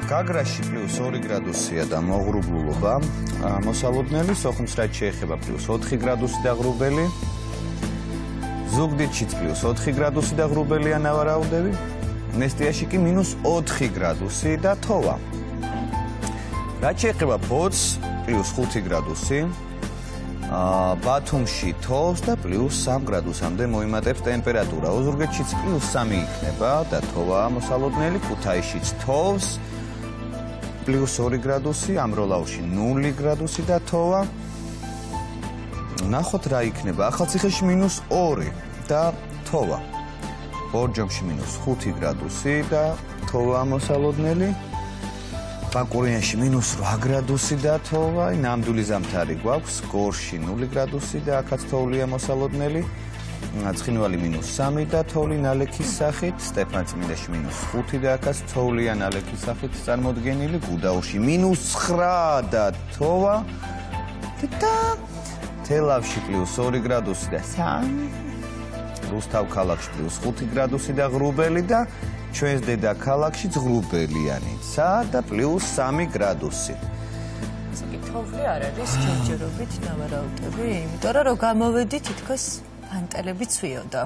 გაგრაში +2 გრადუსია და მოღრუბლულობა, მოსალოდნელი, სოხუმს რაც შეეხება +4 გრადუსი და ღრუბელი, ზუგდიდშიც +4 გრადუსი და ღრუბელია ნავარაუდები, ნესტიაში კი -4 გრადუსი და თოვა. რაც შეეხება ბოდს, +5 გრადუსი, ბათუმში თოვს და +3 გრადუსამდე მოიმატებს ტემპერატურა. ოზურგეთშიც +3 იქნება და თოვა მოსალოდნელი, ქუთაისშიც თოვს, +2 გრადუსი, ამროლაუში 0 გრადუსი და თოვა. ნახოთ რა იქნება. ახალციხეში -2 და თოვა. ბორჯომში -5 გრადუსი და თოვა მოსალოდნელი. ბაკურიანში -8 გრადუსი და თოვა, ნამდვილი ზამთარი გვაქვს, გორში 0 გრადუსი და აქაც თოვლია მოსალოდნელი. ცხინვალი -3 და თოვლი ნალექის სახით, სტეფანწმინდაში -5 და აქაც თოვლია ნალექის სახით წარმოდგენილი, გუდაუში -9 და თოვა და თელავში +2 გრადუსი და 3, რუსთავ ქალაქში +5 გრადუსი და ღრუბელი და ჩვენს დედაქალაქშიც ღრუბელიანიცა და +3 გრადუსი. თოვლი არ არის ჯერჯერობით ნავარაუდები, იმიტომ რომ გამოვედი თითქოს ფანტელები ცვიოდა.